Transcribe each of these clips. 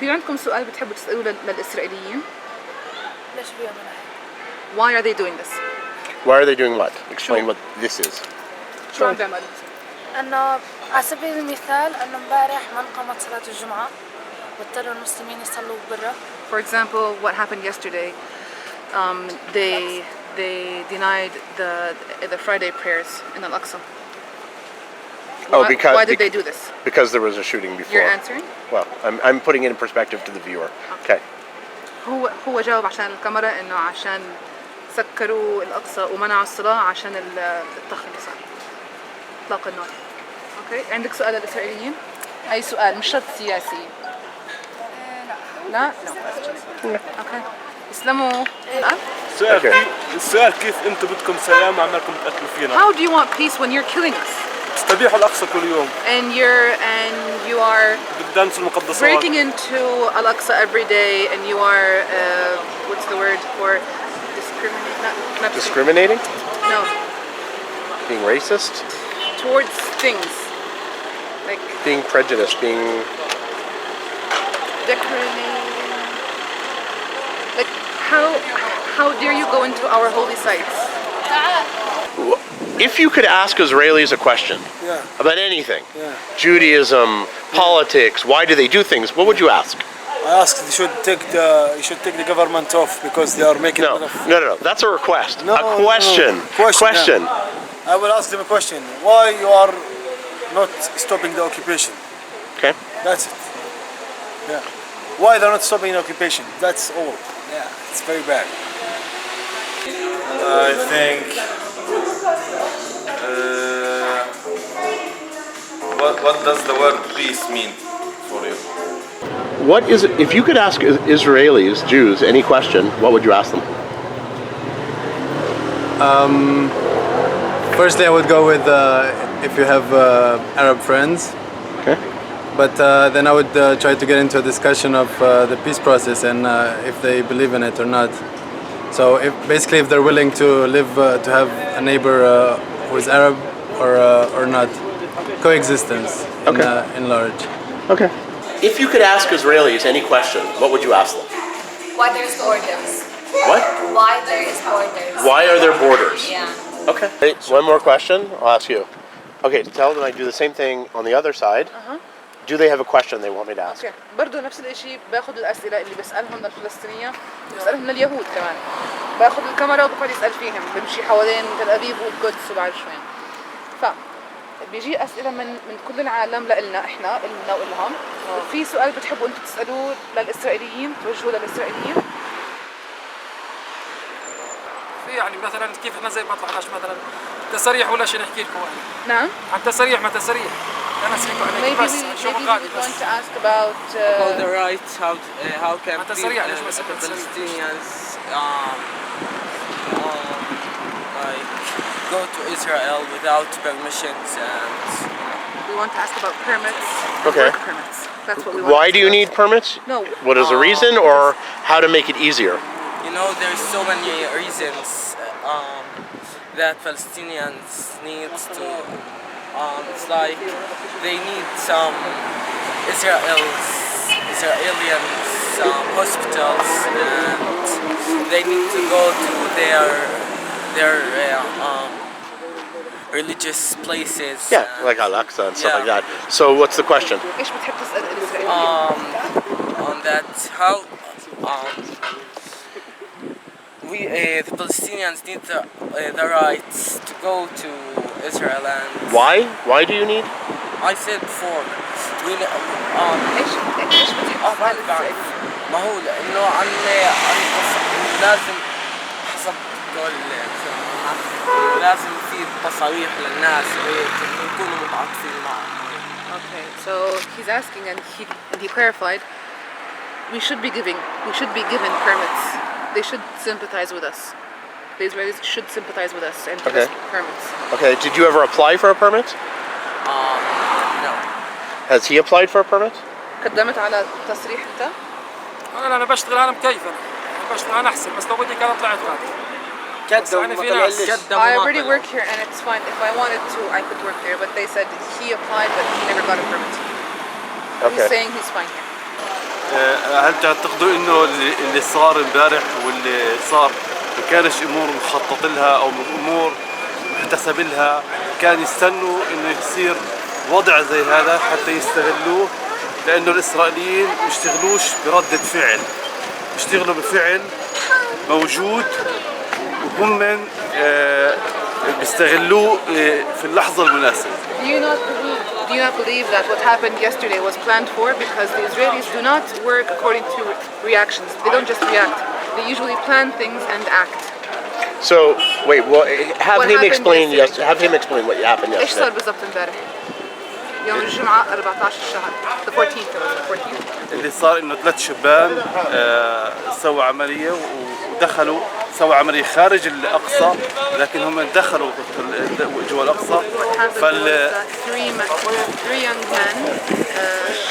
في عندكم سؤال بتحبوا تسألوه للإسرائيليين؟ ليش بيعملوا هيك؟ Why are they doing this? Why are they doing what? Explain what this is. شو عم بيعملوا؟ أنه على سبيل المثال أنه امبارح ما انقامت صلاة الجمعة واضطروا المسلمين يصلوا برا. For example, what happened yesterday, they denied the Friday prayers in Al-Aqsa. Why did they do this? Because there was a shooting before. You're answering? Well, I'm putting it in perspective to the viewer. Okay. هو جاوب عشان الكاميرا إنه عشان سكروا الأقصى ومنعوا الصلاة عشان الطخ اللي صار. إطلاق النار. أوكي. عندك سؤال للإسرائيليين؟ أي سؤال مش شرط سياسي. لا؟ أوكي. اسلموا. السؤال كيف انتم بدكم سلام وعمالكم تقتلوا فينا؟ How do you want peace when you're killing us? تستبيحوا الأقصى كل يوم. And you are بتدنسوا المقدسات. breaking into Al-Aqsa every day, and you are what's the word for not Discriminating? No. Being racist? Towards things like Being prejudiced, being decorating. Like how dare you go into our holy sites? If you could ask Israelis a question about anything, Judaism, politics, why do they do things, what would you ask? I asked you should take the government off because they are making No. That's a request. No, a question. Question. I will ask them a question. Why you are not stopping the occupation? Okay. That's it. Yeah. Why they're not stopping the occupation? That's all. Yeah, it's very bad. I think what does the word peace mean for you? What is it, if you could ask Israelis, Jews, any question, what would you ask them? Firstly, I would go with if you have Arab friends. Okay. But then I would try to get into a discussion of the peace process and if they believe in it or not. So if they're willing to live to have a neighbor who is Arab or not, coexistence in large. Okay. If you could ask Israelis any question, what would you ask them? Why there's borders? What? Why there is borders? Why are there borders? Yeah. Okay. Hey, one more question. I'll ask you. Okay, tell them I do the same thing on the other side. Do they have a question they want me to ask? Okay. برضه نفس الشيء باخذ الأسئلة اللي بسألهم للفلسطينية بسألهم لليهود كمان. باخذ الكاميرا وبقعد يسأل فيهم بمشي حوالين تل أبيب والقدس وبعرف شوين. بيجي أسئلة من كل العالم لنا إحنا إلنا وإلهم. في سؤال بتحبوا أنتم تسألوه للإسرائيليين توجهوه للإسرائيليين؟ في يعني مثلا كيف احنا زي ما طلعناش مثلا تسريح ولا شيء نحكي لكم نعم. عن تسريح ما تسريح. أنا سألكم عليك بس شو مقالي بس. About the rights, how can Palestinians like go to Israel without permissions and. We want to ask about permits. Okay. Work permits. That's what we want. Why do you need permits? No. What is the reason, or how to make it easier? You know, there's so many reasons that Palestinians need to. It's like they need some Israeli hospitals, and they need to go to their religious places. Yeah, like Al-Aqsa and stuff like that. So what's the question? إيش بتحب تسأل الإسرائيليين؟ On that, how the Palestinians need the rights to go to Israel and. Why do you need? I said before. إيش بتحب تسأل؟ ما هو لأنه عن لازم حسب كل لازم في تصاريح للناس يكونوا متعاطفين معهم. Okay, so he's asking and he clarified. We should be given permits. They should sympathize with us. The Israelis should sympathize with us and give us permits. Okay, did you ever apply for a permit? No. Has he applied for a permit? قدمت على تصريح أنت؟ أنا بشتغل أنا مكيف أنا بشتغل أنا أحسن بس لو بدي كان طلعت غادي. I already work here and it's fine. If I wanted to, I could work there. But they said he applied, but he never got a permit. Okay. He's saying he's fine here. هل تعتقدوا انه اللي صار امبارح واللي صار ما كانش امور مخطط لها او امور محتسب لها، كان يستنوا انه يصير وضع زي هذا حتى يستغلوه، لانه الاسرائيليين ما يشتغلوش بردة فعل، يشتغلوا بفعل موجود وهم بيستغلوه في اللحظة المناسبة. Do you not believe that what happened yesterday was planned for? Because the Israelis do not work according to reactions. They don't just react. They usually plan things and act. So wait, well, have What him happened explain. yesterday? Have him explain what happened ايش صار yesterday. بالضبط امبارح؟ يوم الجمعة 14 الشهر. The 14th. It was the 14th. اللي صار انه 3 شبان سووا عملية ودخلوا سووا عملية خارج الأقصى، لكن هم دخلوا جوا الأقصى. فال three young men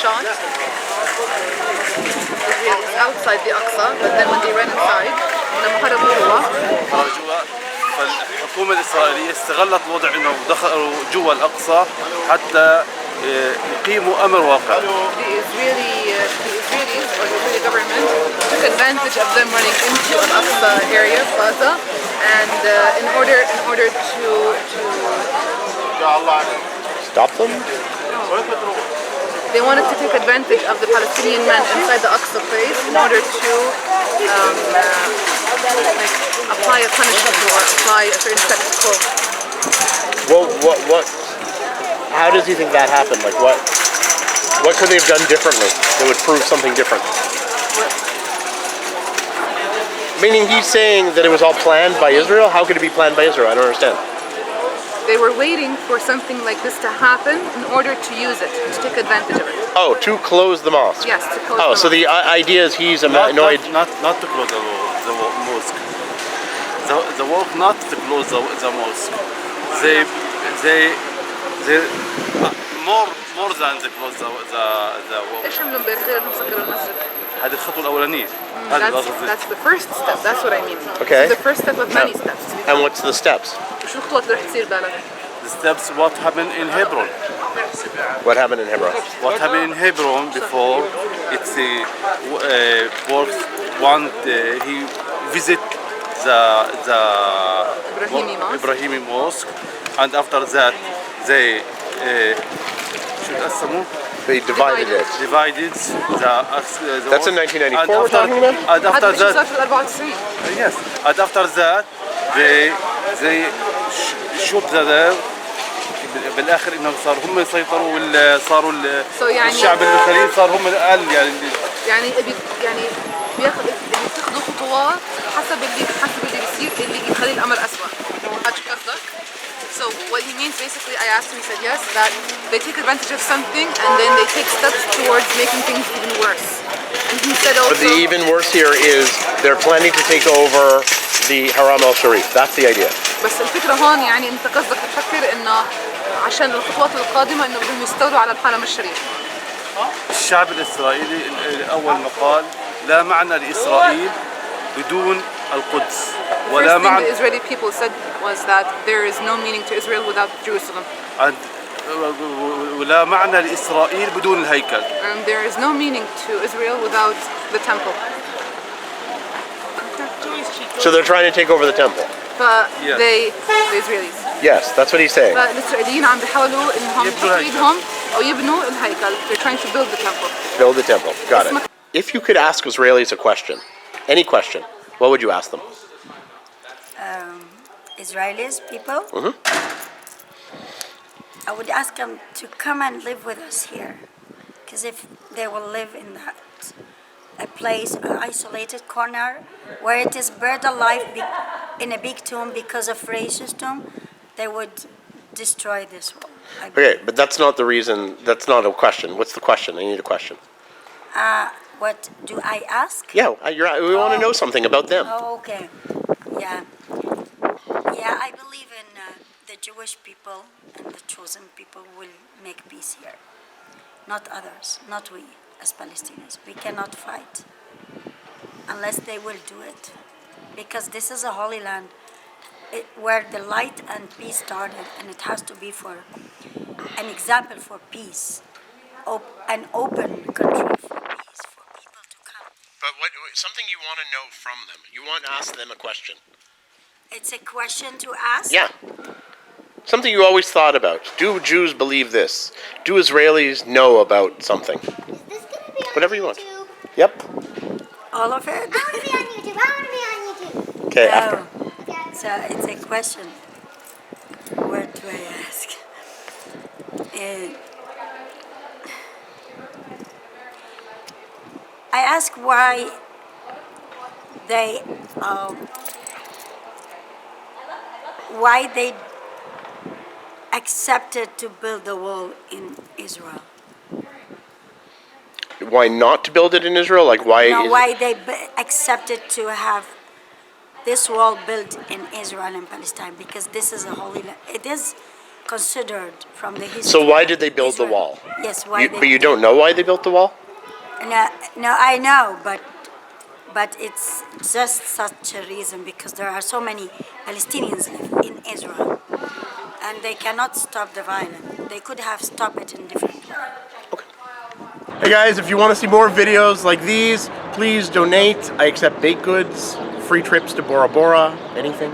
shot Israelis outside the Aqsa, but then when they ran inside, لما هربوا جوا. فالحكومة الإسرائيلية استغلت الوضع انه دخلوا جوا الأقصى حتى يقيموا أمر واقع. The Israelis or the Israeli government took advantage of them running into an Aqsa area plaza, and in order to Stop them. they wanted to take advantage of the Palestinian men inside the Aqsa place in order to like apply a punishment or apply a certain set of code. What? How does he think that happened? Like what could they have done differently that would prove something different? Meaning he's saying that it was all planned by Israel? How could it be planned by Israel? I don't understand. They were waiting for something like this to happen in order to use it, to take advantage of it. Oh, to close the mosque. Yes, to close Oh, the so mosque. the idea is he's annoyed. Not to close the mosque. The work not to close the mosque. They more than they close the work. ايش عملوا امبارح غير انهم سكروا المسجد؟ هذه الخطوة الأولانية. هذا القصد. That's the first step. That's what I mean. Okay. It's the first step of many steps. And what's the steps? شو الخطوات اللي رح تصير بالك؟ The steps what happened in Hebron. What happened in Hebron? What happened in Hebron before? It's works one. He visit the Ibrahimi Mosque, and after that they شو تقسموا? They divided it. Divided the That's in 1994 we're talking about? And after هذا that, صار في 94. yes. And after that, they shoot the بالاخر انهم صاروا هم يسيطروا صاروا الشعب المخالفين صار هم الاقل يعني بياخذوا خطوات حسب اللي بيصير اللي يخلي الامر اسوء. هذا شو قصدك؟ So what he means basically, I asked him, he said yes, that they take advantage of something and then they take steps towards making things even worse. And he said also... But the even worse here is they're planning to take over the Haram al-Sharif. That's the idea. بس الفكرة هون يعني انت قصدك تفكر انه عشان الخطوات القادمة انه بدهم يستولوا على الحرم الشريف. الشعب الإسرائيلي أول ما قال لا معنى لإسرائيل بدون القدس ولا معنى. The Israeli people said was that there is no meaning to Israel without Jerusalem. ولا معنى لإسرائيل بدون الهيكل. And there is no meaning to Israel without the temple. So they're trying to take over the temple. Yes. The Israelis. Yes, that's what he's saying. فالإسرائيليين عم بيحاولوا إنهم يحطوا إيدهم أو يبنوا الهيكل. They're trying to build the temple. Build the temple. Got it. If you could ask Israelis a question, any question, what would you ask them? Israelis people? Mm-hmm. I would ask them to come and live with us here. Because if they will live in that a place, an isolated corner, where it is buried alive in a big tomb because of racist tomb, they would destroy this world. Okay, but that's not the reason, that's not a question. What's the question? I need a question. What do I ask? Yeah, we want to know something about them. Oh, okay. Yeah. Yeah, I believe in the Jewish people and the chosen people will make peace here. Not others, not we as Palestinians. We cannot fight unless they will do it. Because this is a holy land where the light and peace started, and it has to be for an example for peace. An open country for peace, for something you want to know from them. You want to ask them a question. It's a question to ask? Yeah. Something you always thought about. Do Jews believe this? Do Israelis know about something? Whatever you want. Yep. All of it? I want to be on YouTube. I want to be on YouTube. Okay, after. So it's a question. What do I ask? I ask why they accepted to build the wall in Israel. Why not to build it in Israel? Like why? No, why they accepted to have this wall built in Israel and Palestine? Because this is a holy land. It is considered from the history. So why did they build the wall? Yes, why? But you don't know why they built the wall? No, I know, but it's just such a reason because there are so many Palestinians live in Israel, and they cannot stop the violence. They could have stopped it in different ways. Hey guys, if you want to see more videos like these, please donate. I accept baked goods, free trips to Bora Bora, anything.